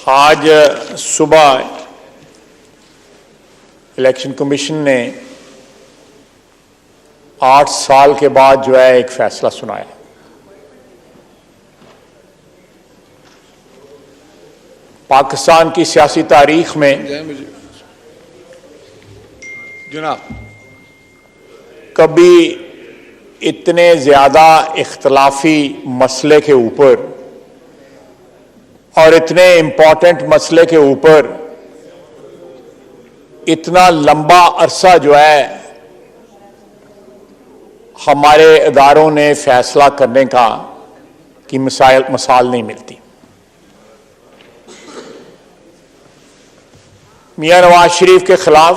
आज सुबह election commission ने 8 साल के बाद जो है एक फैसला सुनाया। पाकिस्तान की सियासी तारीख में जनाब कभी इतने ज्यादा इख्तलाफी मसले के ऊपर और इतने इंपॉर्टेंट मसले के ऊपर इतना लंबा अरसा जो है हमारे इदारों ने फैसला करने का की मिसाल नहीं मिलती। मियां नवाज शरीफ के खिलाफ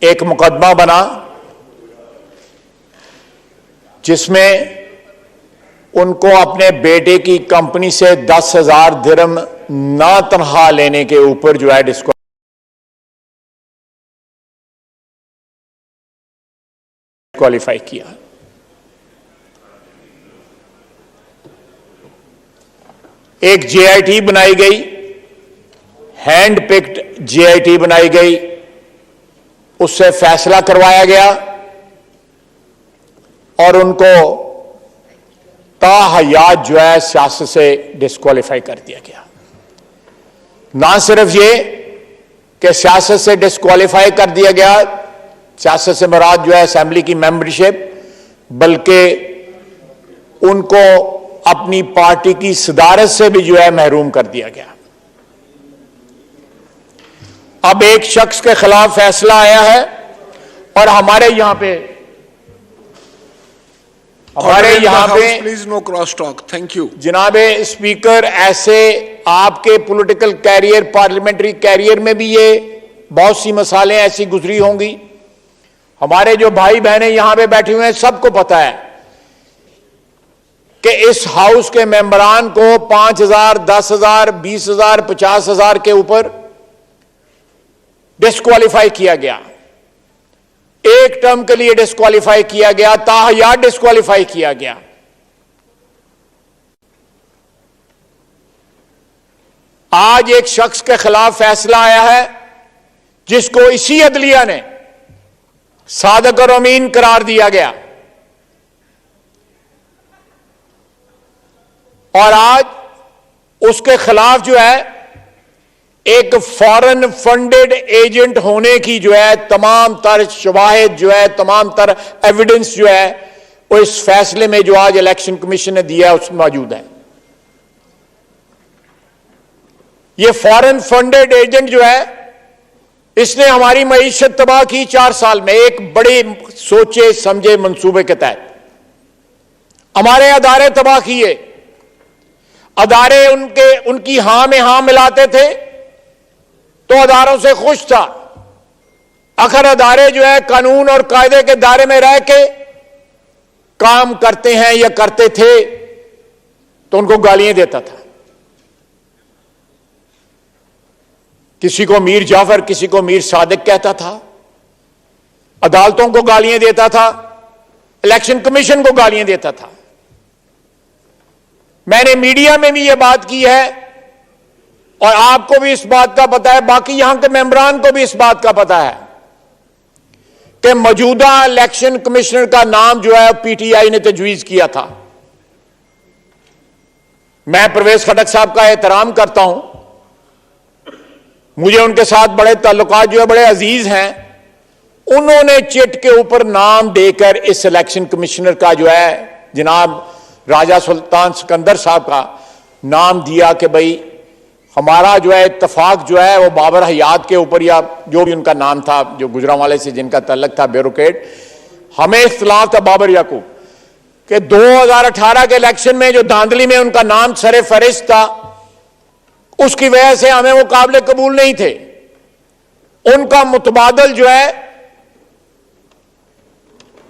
एक मुकदमा बना जिसमें उनको अपने बेटे की कंपनी से 10,000 दिरहम ना तनख्वाह लेने के ऊपर जो है डिस्क्वालीफाई किया। एक जेआईटी बनाई गई, हैंड पिक्ड जेआईटी बनाई गई, उससे फैसला करवाया गया और उनको ताहयात जो है सियासत से डिस्क्वालीफाई कर दिया गया। ना सिर्फ ये कि सियासत से डिस्क्वालीफाई कर दिया गया, सियासत से मुराद जो है असेंबली की मेंबरशिप, बल्कि उनको अपनी पार्टी की सदारत से भी जो है महरूम कर दिया गया। अब एक शख्स के खिलाफ फैसला आया है और हमारे यहां पे please no cross talk. Thank you जनाबे स्पीकर, ऐसे आपके पॉलिटिकल कैरियर, पार्लियामेंट्री कैरियर में भी ये बहुत सी मिसालें ऐसी गुजरी होंगी। हमारे जो भाई बहनें यहां पे बैठे हुए हैं सबको पता है कि इस हाउस के मेंबरान को 5,000, 10,000, 20,000, 50,000 के ऊपर डिस्क्वालीफाई किया गया। एक टर्म के लिए डिस्क्वालीफाई किया गया, ताहयात डिस्क्वालीफाई किया गया। आज एक शख्स के खिलाफ फैसला आया है जिसको इसी अदलिया ने सादिक और अमीन करार दिया गया और आज उसके खिलाफ जो है एक फॉरेन फंडेड एजेंट होने की जो है तमाम तर शवाहिद जो है, तमाम तर एविडेंस जो है वो इस फैसले में जो आज इलेक्शन कमीशन ने दिया है उसमें मौजूद है। ये फॉरेन फंडेड एजेंट जो है इसने हमारी मईशत तबाह की 4 साल में, एक बड़े सोचे समझे मंसूबे के तहत हमारे अदारे तबाह किए। अदारे उनकी हां में हां मिलाते थे तो अदारों से खुश था। आखिर अदारे जो है कानून और कायदे के दायरे में रह के काम करते हैं या करते थे तो उनको गालियां देता था। किसी को मीर जाफर, किसी को मीर सादिक कहता था, अदालतों को गालियां देता था, इलेक्शन कमीशन को गालियां देता था। मैंने मीडिया में भी यह बात की है और आपको भी इस बात का पता है, बाकी यहां के मेंबरान को भी इस बात का पता है कि मौजूदा इलेक्शन कमिश्नर का नाम जो है पीटीआई ने तजवीज किया था। मैं परवेज खटक साहब का एहतराम करता हूं, मुझे उनके साथ बड़े ताल्लुकात जो है बड़े अजीज हैं। उन्होंने चिट के ऊपर नाम देकर इस इलेक्शन कमिश्नर का जो है जनाब राजा सुल्तान सिकंदर साहब का नाम दिया कि भाई हमारा जो है इत्तफाक जो है वो बाबर हयात के ऊपर या जो भी उनका नाम था, जो गुजरांवाले से जिनका तल्लक था, ब्यूरोक्रेट, हमें इख्तिलाफ था बाबर याकूब के 2018 के इलेक्शन में जो धांधली में उनका नाम सरे फहरिस्त था, उसकी वजह से हमें वो काबिल कबूल नहीं थे। उनका मुतबादल जो है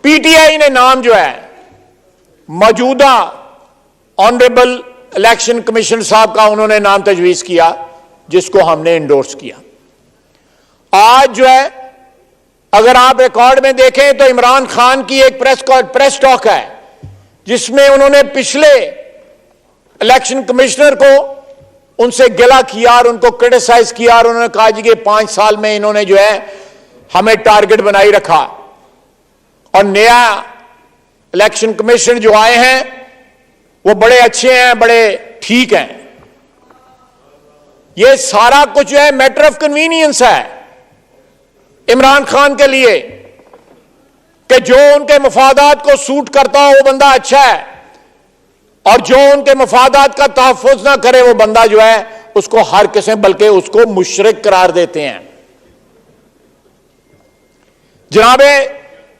पीटीआई ने नाम जो है मौजूदा ऑनरेबल इलेक्शन कमीशन साहब का उन्होंने नाम तजवीज किया, जिसको हमने इंडोर्स किया। आज जो है अगर आप रिकॉर्ड में देखें तो इमरान खान की एक प्रेस टॉक है जिसमें उन्होंने पिछले इलेक्शन कमिश्नर को उनसे गिला किया और उनको क्रिटिसाइज किया और उन्होंने कहा जी कि 5 साल में इन्होंने जो है हमें टारगेट बनाई रखा। और नया इलेक्शन कमिश्नर जो आए हैं वो बड़े अच्छे हैं, बड़े ठीक हैं। ये सारा कुछ जो है मैटर ऑफ कन्वीनियंस है इमरान खान के लिए कि जो उनके मफादात को सूट करता हो वो बंदा अच्छा है और जो उनके मफादात का तहफ़्फ़ुज़ ना करे वो बंदा जो है उसको हर किस्म बल्कि उसको मुशरिक करार देते हैं। जनाबे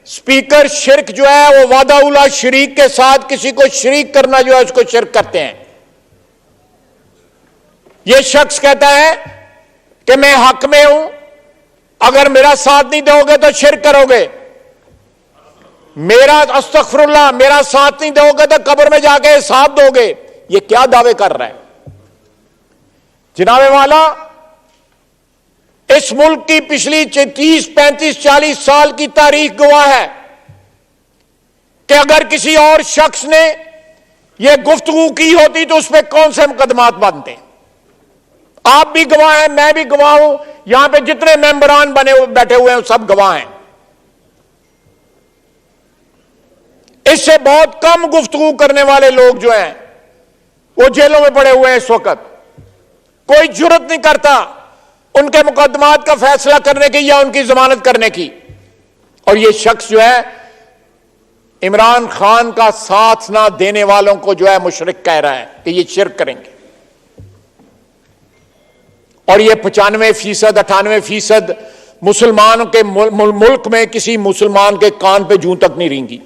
स्पीकर शिरक जो है वो वादा उला शरीक के साथ किसी को शरीक करना जो है उसको शिरक करते हैं। यह शख्स कहता है कि मैं हक में हूं, अगर मेरा साथ नहीं दोगे तो शिरक करोगे, मेरा अस्तगफिरुल्लाह मेरा साथ नहीं दोगे तो कब्र में जाके हिसाब दोगे। ये क्या दावे कर रहा है जनाबे वाला। इस मुल्क की पिछली 30, 35, 40 साल की तारीख गवाह है कि अगर किसी और शख्स ने यह गुफ्तगू की होती तो उस पर कौन से मुकदमात बनते। आप भी गवाह हैं, मैं भी गवाह हूं, यहां पे जितने मेंबरान बने बैठे हुए हैं सब गवाह हैं। इससे बहुत कम गुफ्तगू करने वाले लोग जो हैं वो जेलों में पड़े हुए हैं इस वक्त। कोई जुर्रत नहीं करता उनके मुकदमात का फैसला करने की या उनकी जमानत करने की। और ये शख्स जो है इमरान खान का साथ ना देने वालों को जो है मुशरिक कह रहा है कि ये शिरक करेंगे। और ये 95%, 98% मुसलमानों के मुल्क में किसी मुसलमान के कान पे जूं तक नहीं रेंगी।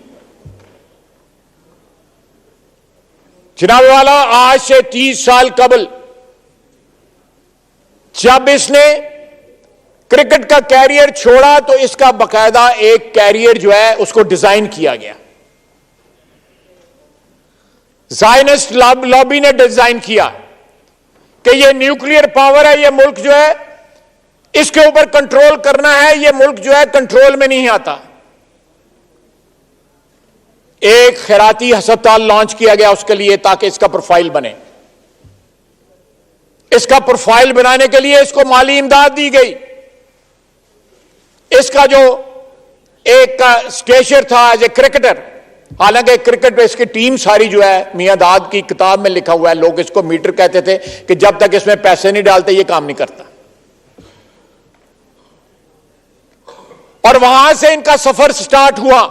जनाब वाला आज से 30 साल कबल जब इसने क्रिकेट का कैरियर छोड़ा तो इसका बकायदा एक कैरियर जो है उसको डिजाइन किया गया। ज़ायनिस्ट लॉबी ने डिजाइन किया कि ये न्यूक्लियर पावर है, ये मुल्क जो है इसके ऊपर कंट्रोल करना है, ये मुल्क जो है कंट्रोल में नहीं आता। एक खैराती अस्पताल लॉन्च किया गया उसके लिए ताकि इसका प्रोफाइल बने। इसका प्रोफाइल बनाने के लिए इसको माली इमदाद दी गई। इसका जो एक स्टेशर था एज ए क्रिकेटर, हालांकि क्रिकेट पे इसकी टीम सारी जो है मियां दाद की किताब में लिखा हुआ है, लोग इसको मीटर कहते थे कि जब तक इसमें पैसे नहीं डालते ये काम नहीं करता। और वहां से इनका सफर स्टार्ट हुआ।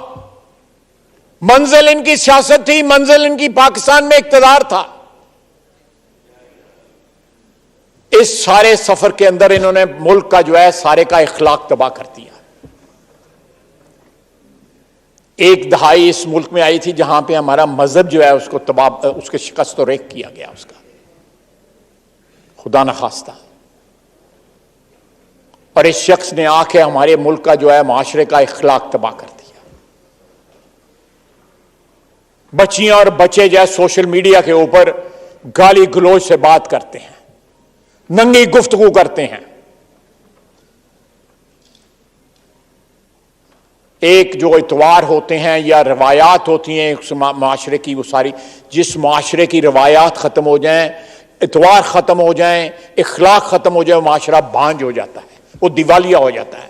मंजिल इनकी सियासत थी, मंजिल इनकी पाकिस्तान में इक्तदार था। इस सारे सफर के अंदर इन्होंने मुल्क का जो है सारे का इखलाक तबाह कर दिया। एक दहाई इस मुल्क में आई थी जहां पे हमारा मजहब जो है उसको तबाह, उसके शिकस्त और रेख किया गया उसका, खुदा न खास्ता। और इस शख्स ने आके हमारे मुल्क का जो है माशरे का इखलाक तबाह कर दिया। बच्चियां और बच्चे जो है सोशल मीडिया के ऊपर गाली गलौज से बात करते हैं, नंगी गुफ्तगू करते हैं। एक जो इतवार होते हैं या रवायात होती हैं उस माशरे की, वो सारी जिस माशरे की रवायात खत्म हो जाएं, इतवार खत्म हो जाएं, इखलाक खत्म हो जाए, वो माशरा भांज हो जाता है, वो दिवालिया हो जाता है।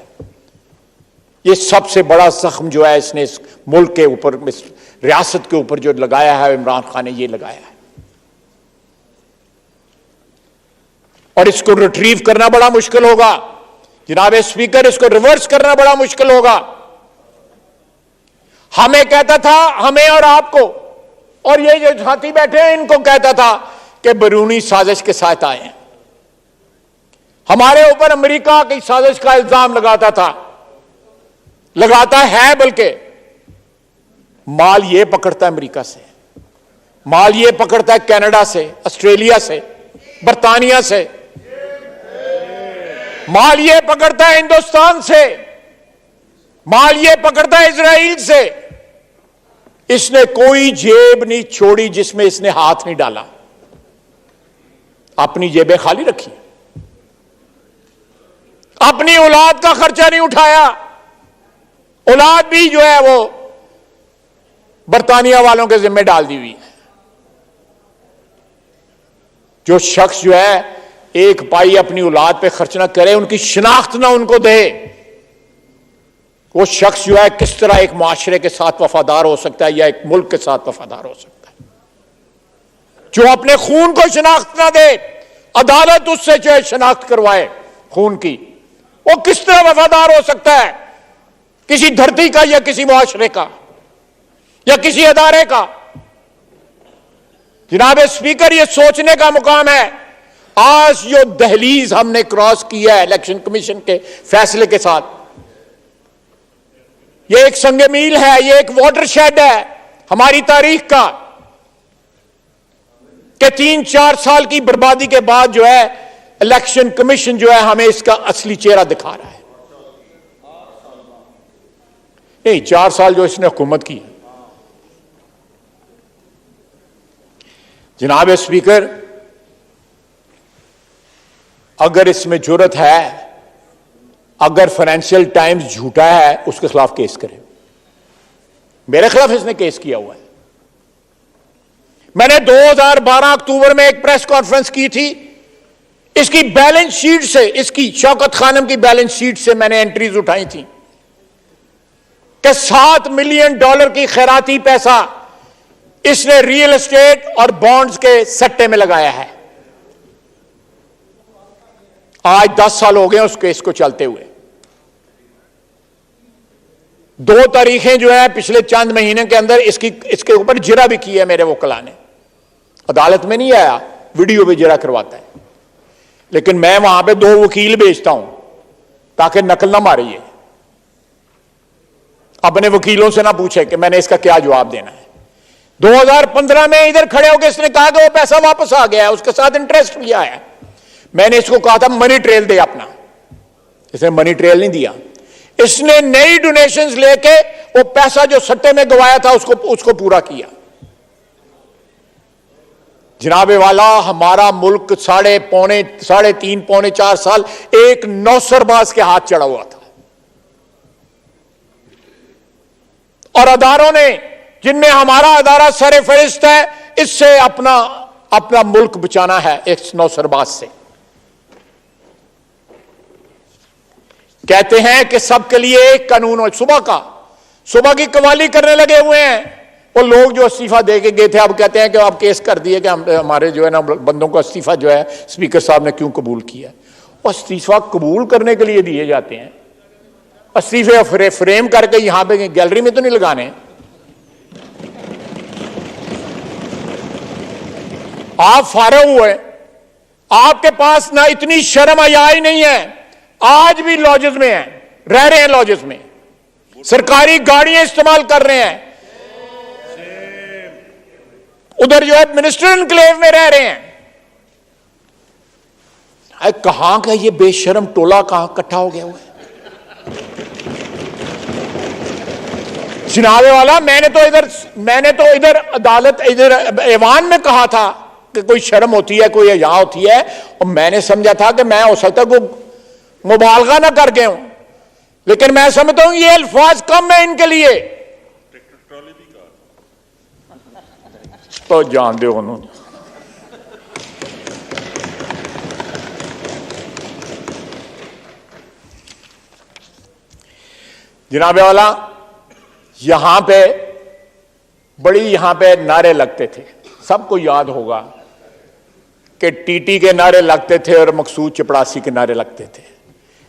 ये सबसे बड़ा जख्म जो है इसने इस मुल्क के ऊपर, इस रियासत के ऊपर जो लगाया है इमरान खान ने, ये लगाया है। और इसको रिट्रीव करना बड़ा मुश्किल होगा जनाब स्पीकर, इसको रिवर्स करना बड़ा मुश्किल होगा। हमें कहता था, हमें और आपको, और ये जो साथी बैठे हैं इनको कहता था कि बैरूनी साजिश के साथ आए हैं। हमारे ऊपर अमेरिका की साजिश का इल्जाम लगाता था, लगाता है, बल्कि माल ये पकड़ता है अमेरिका से, माल ये पकड़ता है कनाडा से, ऑस्ट्रेलिया से, बर्तानिया से, माल ये पकड़ता है हिंदुस्तान से, माल ये पकड़ता है इजराइल से। इसने कोई जेब नहीं छोड़ी जिसमें इसने हाथ नहीं डाला, अपनी जेबें खाली रखी, अपनी औलाद का खर्चा नहीं उठाया। औलाद भी जो है वो बर्तानिया वालों के जिम्मे डाल दी हुई है। जो शख्स जो है एक पाई अपनी औलाद पे खर्च ना करे, उनकी शिनाख्त ना उनको दे, वो शख्स जो है किस तरह एक माशरे के साथ वफादार हो सकता है या एक मुल्क के साथ वफादार हो सकता है। जो अपने खून को शिनाख्त ना दे, अदालत उससे जो है शिनाख्त करवाए खून की, वो किस तरह वफादार हो सकता है किसी धरती का या किसी मुआशरे का या किसी अदारे का। जनाब स्पीकर, यह सोचने का मुकाम है। आज जो दहलीज हमने क्रॉस किया है इलेक्शन कमीशन के फैसले के साथ, यह एक संग मील है, यह एक वाटरशेड है हमारी तारीख का, कि 3-4 साल की बर्बादी के बाद जो है इलेक्शन कमीशन जो है हमें इसका असली चेहरा दिखा रहा है। नहीं, 4 साल जो इसने हुकूमत की है। जनाब स्पीकर, अगर इसमें जुर्रत है, अगर फाइनेंशियल टाइम्स झूठा है, उसके खिलाफ केस करें। मेरे खिलाफ इसने केस किया हुआ है। मैंने 2012 अक्टूबर में एक प्रेस कॉन्फ्रेंस की थी, इसकी बैलेंस शीट से, इसकी शौकत खानम की बैलेंस शीट से मैंने एंट्रीज उठाई थी कि $7 मिलियन की खैराती पैसा इसने रियल एस्टेट और बॉन्ड्स के सट्टे में लगाया है। आज 10 साल हो गए उस केस को चलते हुए। 2 तारीखें जो है पिछले चंद महीने के अंदर इसके ऊपर जिरा भी किया मेरे वकील ने। अदालत में नहीं आया, वीडियो भी जिरा करवाता है, लेकिन मैं वहां पे 2 वकील भेजता हूं ताकि नकल ना मारिए, अपने वकीलों से ना पूछे कि मैंने इसका क्या जवाब देना है। 2015 में इधर खड़े होकर इसने कहा कि वो पैसा वापस आ गया है, उसके साथ इंटरेस्ट भी आया है। मैंने इसको कहा था मनी ट्रेल दे अपना, इसने मनी ट्रेल नहीं दिया। इसने नई डोनेशंस लेके वो पैसा जो सट्टे में गवाया था उसको पूरा किया। जनाबे वाला, हमारा मुल्क 3.5-4 साल एक नौसरबाज के हाथ चढ़ा हुआ था, और अदारों ने, जिनमें हमारा अदारा सरे फरिश्त है, इससे अपना मुल्क बचाना है एक नौसरबाज से। कहते हैं कि सबके लिए एक कानून हो। सुबह की कवाली करने लगे हुए हैं वो लोग जो इस्तीफा दे के गए थे, अब कहते हैं कि अब केस कर दिए कि हमारे जो है ना बंदों का इस्तीफा जो है स्पीकर साहब ने क्यों कबूल किया। और इस्तीफा कबूल करने के लिए दिए जाते हैं, इस्तीफे फ्रेम करके यहां पे गैलरी में तो नहीं लगाने। आप फारग हुए, आपके पास ना इतनी शर्म हया ही नहीं है। आज भी लॉजेस में हैं, रह रहे हैं लॉजेस में, सरकारी गाड़ियां इस्तेमाल कर रहे हैं, उधर जो है मिनिस्टर एनक्लेव में रह रहे हैं। कहां का ये बेशर्म टोला कहां इकट्ठा हो गया हुआ है। जनाबे वाला, मैंने तो इधर अदालत, इधर ऐवान में कहा था कि कोई शर्म होती है, कोई हया होती है, और मैंने समझा था कि मैं हो सकता को मुबालगा ना कर गया हूं, लेकिन मैं समझता हूं ये अल्फाज कम है इनके लिए। तो जान दो उन्होंने। जनाबे वाला, यहां पे नारे लगते थे, सबको याद होगा कि टीटी के नारे लगते थे और मकसूद चपड़ासी के नारे लगते थे।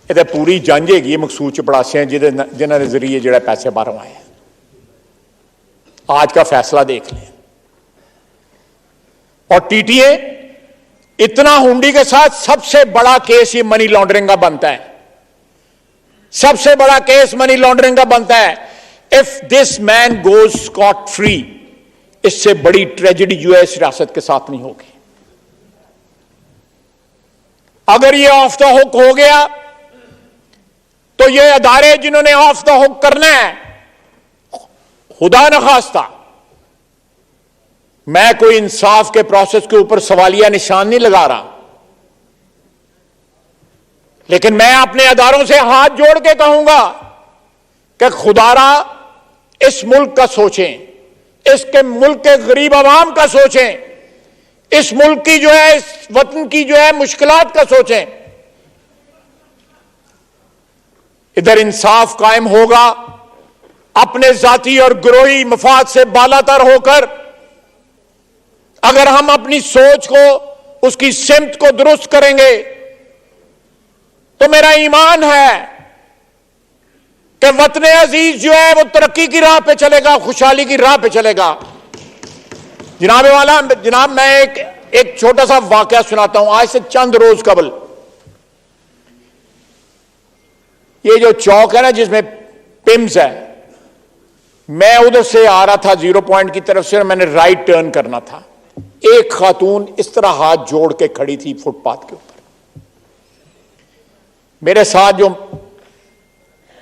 ये तो पूरी जंज हैगी मकसूद चपड़ासियां जिन्होंने जरिए जो पैसे बाहरों आए। आज का फैसला देख लें। और टीटीए इतना हुंडी के साथ सबसे बड़ा केस ये मनी लॉन्ड्रिंग का बनता है, सबसे बड़ा केस मनी लॉन्ड्रिंग का बनता है। If this man goes scot free, इससे बड़ी ट्रेजेडी जो है इस रियासत के साथ नहीं होगी। अगर ये ऑफ द हुक हो गया तो ये अदारे जिन्होंने ऑफ द हुक करना है, खुदा न खास्ता, मैं कोई इंसाफ के प्रोसेस के ऊपर सवालिया निशान नहीं लगा रहा, लेकिन मैं अपने अदारों से हाथ जोड़ के कहूंगा कि खुदारा इस मुल्क का सोचें, इसके मुल्क के गरीब आवाम का सोचें इस मुल्क की जो है, इस वतन की जो है मुश्किलात का सोचें। इधर इंसाफ कायम होगा, अपने जाती और ग्रोही मफाद से बालातर होकर अगर हम अपनी सोच को, उसकी सिमत को दुरुस्त करेंगे, तो मेरा ईमान है कि वतन अजीज जो है वो तरक्की की राह पे चलेगा, खुशहाली की राह पे चलेगा। जनाब मैं एक छोटा सा वाकया सुनाता हूं। आज से चंद रोज कबल ये जो चौक है ना जिसमें पिम्स है, मैं उधर से आ रहा था 0 पॉइंट की तरफ से और मैंने राइट टर्न करना था। एक खातून इस तरह हाथ जोड़ के खड़ी थी फुटपाथ के ऊपर। मेरे साथ जो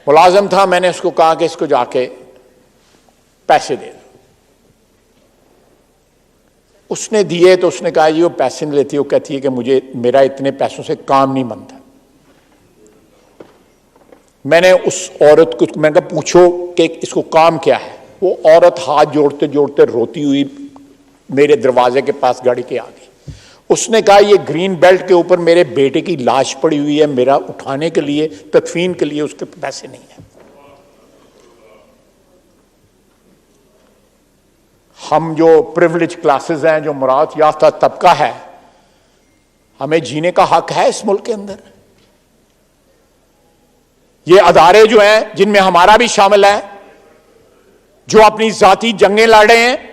मुलाजिम था, मैंने उसको कहा कि इसको जाके पैसे दे दो। उसने दिए तो उसने कहा जी वो पैसे नहीं लेती, वो कहती है कि मेरा इतने पैसों से काम नहीं बनता। मैंने उस औरत को मैंने कहा पूछो कि इसको काम क्या है। वो औरत हाथ जोड़ते जोड़ते रोती हुई मेरे दरवाजे के पास गाड़ी के आ गई। उसने कहा ये ग्रीन बेल्ट के ऊपर मेरे बेटे की लाश पड़ी हुई है, मेरा उठाने के लिए, तदफीन के लिए उसके पैसे नहीं है। हम जो प्रिविलेज क्लासेस हैं, जो मुराद याफ्ता तबका है, हमें जीने का हक है इस मुल्क के अंदर। ये अदारे जो हैं जिनमें हमारा भी शामिल है, जो अपनी जाती जंगें लड़ रहे हैं,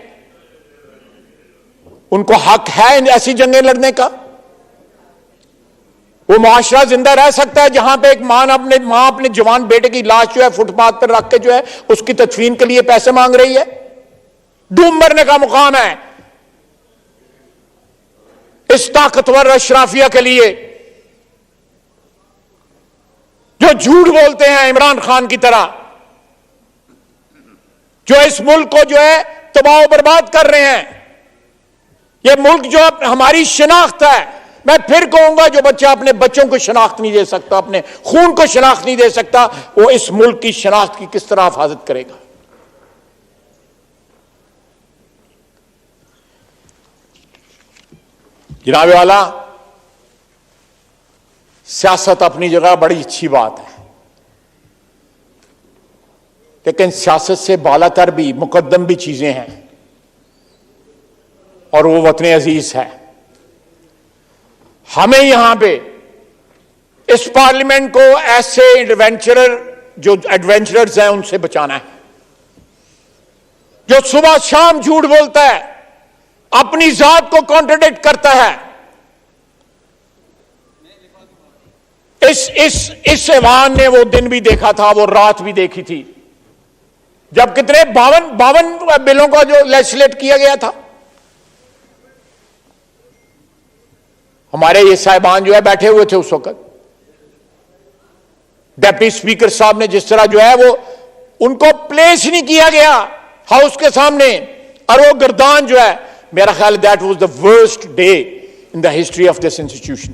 उनको हक है ऐसी जंगें लड़ने का। वो मुआशरा जिंदा रह सकता है जहां पे एक मां अपने जवान बेटे की लाश जो है फुटपाथ पर रख के जो है उसकी तदफीन के लिए पैसे मांग रही है। डूब मरने का मुकाम है इस ताकतवर अशराफिया के लिए जो झूठ बोलते हैं इमरान खान की तरह, जो इस मुल्क को जो है तबाह बर्बाद कर रहे हैं। ये मुल्क जो हमारी शनाख्त है, मैं फिर कहूंगा, जो बच्चा अपने बच्चों को शनाख्त नहीं दे सकता, अपने खून को शनाख्त नहीं दे सकता, वो इस मुल्क की शनाख्त की किस तरह हिफाजत करेगा। जनाब वाला, सियासत अपनी जगह बड़ी अच्छी बात है, लेकिन सियासत से बालातर भी, मुकद्दम भी चीजें हैं, और वो वतन अजीज है। हमें यहां पे इस पार्लियामेंट को ऐसे एडवेंचरर्स हैं उनसे बचाना है, जो सुबह शाम झूठ बोलता है, अपनी जात को कॉन्ट्रडिक्ट करता है। इस ऐवान ने वो दिन भी देखा था, वो रात भी देखी थी, जब कितने 52 बिलों का जो लेजिस्लेट किया गया था। हमारे ये साहिबान जो है बैठे हुए थे उस वक्त। डिप्टी स्पीकर साहब ने जिस तरह जो है वो उनको प्लेस नहीं किया गया हाउस के सामने, और वो गर्दान जो है, मेरा ख्याल that was the worst day in the history of this institution.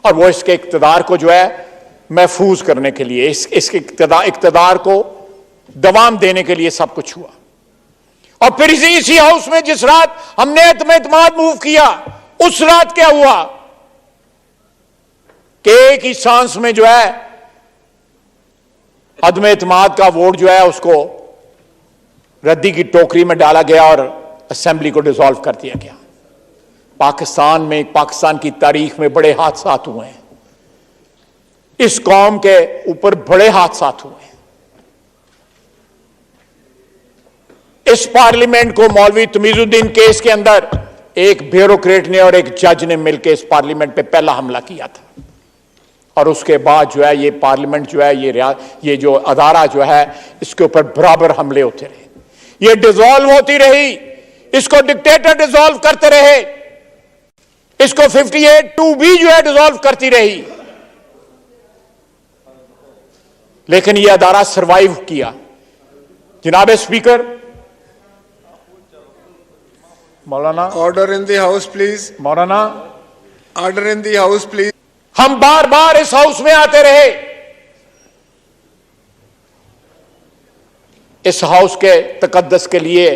और वो इसके इक्तदार को जो है महफूज करने के लिए, इसके इक्तदार को दवाम देने के लिए सब कुछ हुआ। और फिर इसी हाउस में जिस रात हमने एतमाद मूव किया, उस रात क्या हुआ कि एक ही सांस में जो है अदम एतमाद का वोट जो है उसको रद्दी की टोकरी में डाला गया और असेंबली को डिसॉल्व कर दिया गया। पाकिस्तान की तारीख में बड़े हादसा हुए हैं, इस कौम के ऊपर बड़े हादसा हुए हैं। इस पार्लियामेंट को मौलवी तमीजुद्दीन केस के अंदर एक ब्यूरोक्रेट ने और एक जज ने मिलकर इस पार्लियामेंट पे पहला हमला किया था, और उसके बाद जो है ये पार्लियामेंट जो है ये जो अदारा जो है इसके ऊपर बराबर हमले होते रहे, ये डिसॉल्व होती रही, इसको डिक्टेटर डिसॉल्व करते रहे, इसको 58(2) जो है डिसॉल्व करती रही, लेकिन यह अदारा सरवाइव किया। जनाब स्पीकर, मौलाना, order in the house please. मौलाना, order in the house please. हम बार बार इस हाउस में आते रहे, इस हाउस के तकद्दस के लिए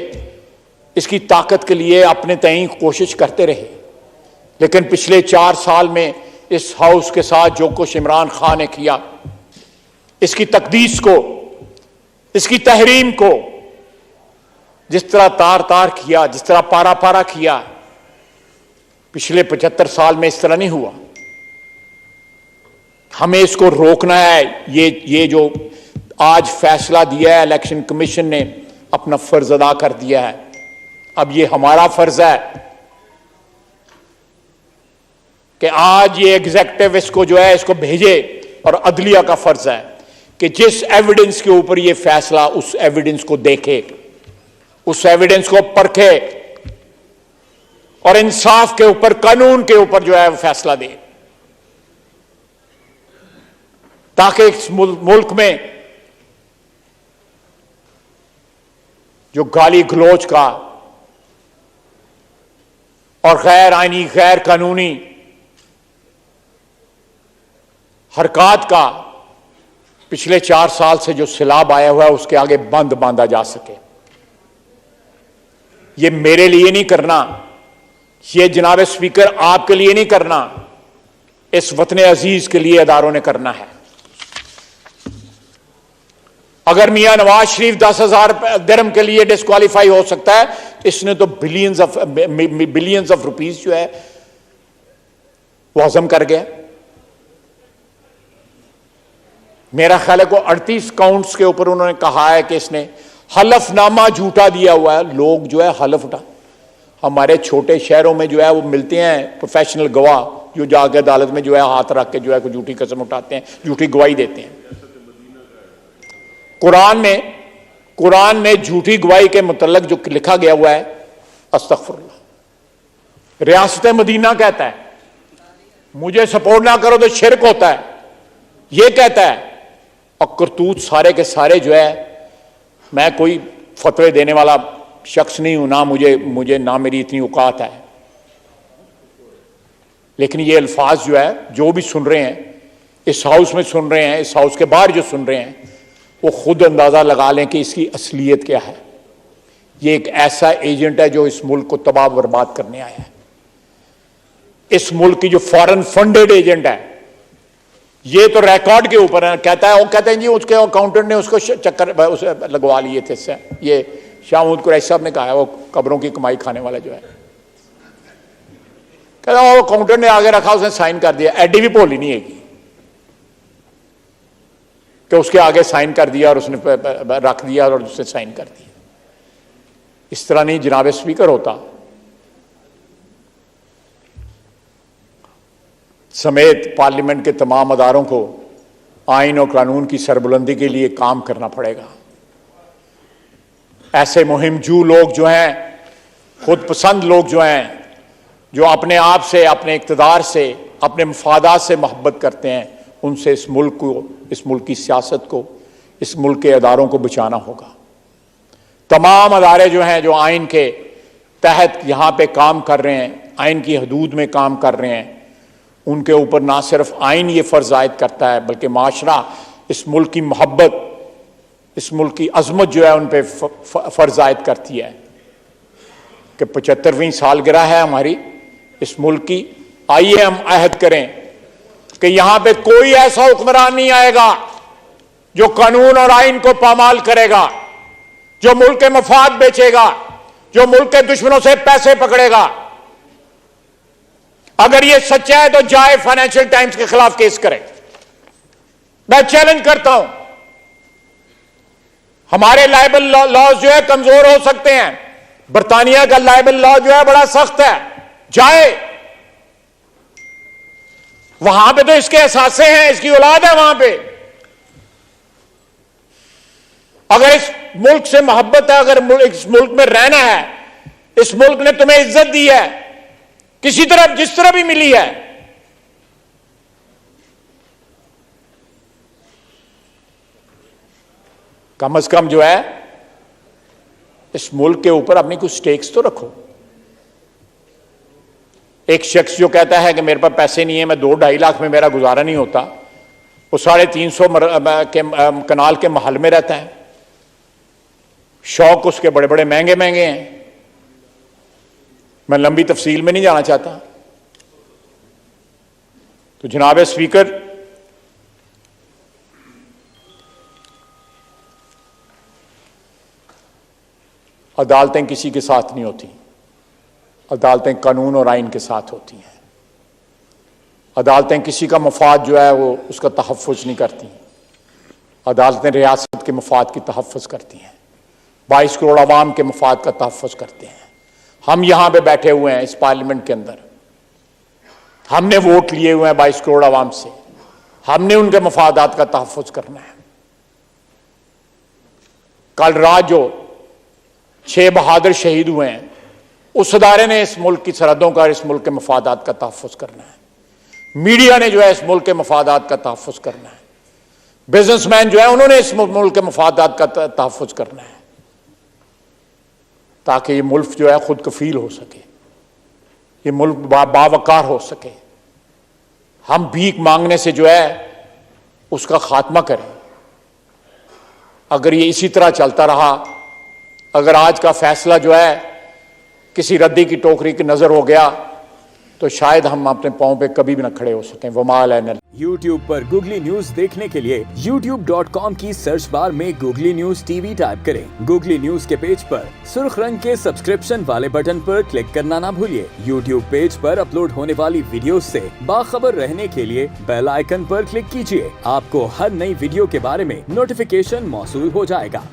इसकी ताकत के लिए अपने तय कोशिश करते रहे, लेकिन पिछले 4 साल में इस हाउस के साथ जो कुछ इमरान खान ने किया, इसकी तकदीस को, इसकी तहरीम को जिस तरह तार तार किया, जिस तरह पारा पारा किया, पिछले 75 साल में इस तरह नहीं हुआ। हमें इसको रोकना है। ये जो आज फैसला दिया है इलेक्शन कमीशन ने, अपना फर्ज अदा कर दिया है। अब ये हमारा फर्ज है कि आज ये एग्जीक्यूटिव इसको जो है इसको भेजे, और अदलिया का फर्ज है कि जिस एविडेंस के ऊपर ये फैसला, उस एविडेंस को देखे, उस एविडेंस को परखे और इंसाफ के ऊपर, कानून के ऊपर जो है फैसला दे, ताकि इस मुल्क में जो गाली गलौज का और गैर आईनी, गैर कानूनी हरकत का पिछले 4 साल से जो सैलाब आया हुआ है, उसके आगे बंद बांधा जा सके। ये मेरे लिए नहीं करना, ये जनाब स्पीकर आपके लिए नहीं करना, इस वतन अजीज के लिए अदारों ने करना है। अगर मियां नवाज शरीफ 10,000 दिरहम के लिए डिस्क्वालीफाई हो सकता है, इसने तो बिलियंस ऑफ रुपीज जो है वो हजम कर गया। मेरा ख्याल है को 38 काउंट्स के ऊपर उन्होंने कहा है कि इसने हलफनामा झूठा दिया हुआ है। लोग जो है हलफ उठा, हमारे छोटे शहरों में जो है वो मिलते हैं प्रोफेशनल गवाह, जो जाके अदालत में जो है हाथ रख के जो है कोई झूठी कसम उठाते हैं, झूठी गवाही देते हैं। कुरान में झूठी गवाही के मुतल्लक जो लिखा गया हुआ है, अस्तगफुरुल्लाह, रियासत मदीना कहता है मुझे सपोर्ट ना करो तो शिरक होता है, ये कहता है। और करतूत सारे के सारे जो है, मैं कोई फतवे देने वाला शख्स नहीं हूं, ना मुझे ना मेरी इतनी औकात है, लेकिन ये अल्फाज जो है, जो भी सुन रहे हैं, इस हाउस में सुन रहे हैं, इस हाउस के बाहर जो सुन रहे हैं, वो खुद अंदाजा लगा लें कि इसकी असलियत क्या है। ये एक ऐसा एजेंट है जो इस मुल्क को तबाह बर्बाद करने आया है। इस मुल्क की जो फॉरेन फंडेड एजेंट है, ये तो रिकॉर्ड के ऊपर है। कहता है, वो कहते हैं जी उसके अकाउंटेंट ने उसको चक्कर उसे लगवा लिए थे इससे। ये शाहमूद कुरैशी साहब ने कहा है, वो कब्रों की कमाई खाने वाला जो है, कहता है वो अकाउंटेंट ने आगे रखा, उसने साइन कर दिया। एडी भी भोली नहीं है कि उसके आगे साइन कर दिया और उसने रख दिया और उसने साइन कर दिया। इस तरह नहीं जनाब स्पीकर होता। समेत पार्लियामेंट के तमाम अदारों को आइन और कानून की सरबुलंदी के लिए काम करना पड़ेगा। ऐसे मुहिमजू लोग जो हैं, खुद पसंद लोग जो हैं, जो अपने आप से, अपने इक़्तिदार से, अपने मफादात से मोहब्बत करते हैं, उनसे इस मुल्क को, इस मुल्क की सियासत को, इस मुल्क के अदारों को बचाना होगा। तमाम अदारे जो हैं, जो आइन के तहत यहाँ पे काम कर रहे हैं, आइन की हदूद में काम कर रहे हैं, उनके ऊपर ना सिर्फ आइन ये फ़र्ज़ आयद करता है, बल्कि माशरा इस मुल्क की मोहब्बत, इस मुल्क की अजमत जो है उन पर फ़र्ज़ आयद करती है कि 75वीं सालगिरह है हमारी इस मुल्क की। आइए हम अहद करें कि यहां पे कोई ऐसा हुक्मरान नहीं आएगा जो कानून और आइन को पामाल करेगा, जो मुल्क के मफाद बेचेगा, जो मुल्क के दुश्मनों से पैसे पकड़ेगा। अगर ये सच्चा है तो जाए फाइनेंशियल टाइम्स के खिलाफ केस करे। मैं चैलेंज करता हूं। हमारे लाइबल लॉज जो है कमजोर हो सकते हैं, बरतानिया का लाइबल लॉ जो है बड़ा सख्त है, जाए वहां पे, तो इसके एहसासे हैं, इसकी औलाद है वहां पे। अगर इस मुल्क से मोहब्बत है, अगर इस मुल्क में रहना है, इस मुल्क ने तुम्हें इज्जत दी है किसी तरह, जिस तरह भी मिली है, कम से कम जो है इस मुल्क के ऊपर अपनी कुछ स्टेक्स तो रखो। एक शख्स जो कहता है कि मेरे पास पैसे नहीं है, मैं 2-2.5 लाख में मेरा गुजारा नहीं होता, वो 350 के कनाल के महल में रहता है, शौक उसके बड़े बड़े महंगे महंगे हैं, मैं लंबी तफसील में नहीं जाना चाहता। तो जनाब स्पीकर, अदालतें किसी के साथ नहीं होती, अदालतें कानून और आइन के साथ होती हैं। अदालतें किसी का मफाद जो है वो उसका तहफ़्फ़ुज़ नहीं करती, अदालतें रियासत के मफाद की तहफ़्फ़ुज़ करती हैं, 22 करोड़ आवाम के मफाद का तहफ़्फ़ुज़ करते हैं। हम यहां पे बैठे हुए हैं इस पार्लियामेंट के अंदर, हमने वोट लिए हुए हैं 22 करोड़ आवाम से, हमने उनके मफादात का तहफ़्फ़ुज़ करना है। कल रात जो 6 बहादुर शहीद हुए हैं, उस अदारे ने इस मुल्क की सरहदों का, इस मुल्क के मफादात का तहफ़्फ़ुज़ करना है। मीडिया ने जो है इस मुल्क के मफादात का तहफ़्फ़ुज़ करना है। बिजनेसमैन जो है उन्होंने इस मुल्क के मफादात का तहफ़्फ़ुज़ करना है, ताकि ये मुल्क जो है खुद कफील हो सके, ये मुल्क बावकार हो सके। हम भीख मांगने से जो है उसका खात्मा करें। अगर ये इसी तरह चलता रहा, अगर आज का फैसला जो है किसी रद्दी की टोकरी की नजर हो गया, तो शायद हम अपने पांव पे कभी भी न खड़े हो सकें। वमाल है। YouTube पर गूगली न्यूज देखने के लिए youtube.com की सर्च बार में गूगली न्यूज टीवी टाइप करें। गूगली न्यूज के पेज पर सुर्ख रंग के सब्सक्रिप्शन वाले बटन पर क्लिक करना ना भूलिए। YouTube पेज पर अपलोड होने वाली वीडियो से बाखबर रहने के लिए बेल आइकन पर क्लिक कीजिए। आपको हर नई वीडियो के बारे में नोटिफिकेशन मौसूल हो जाएगा।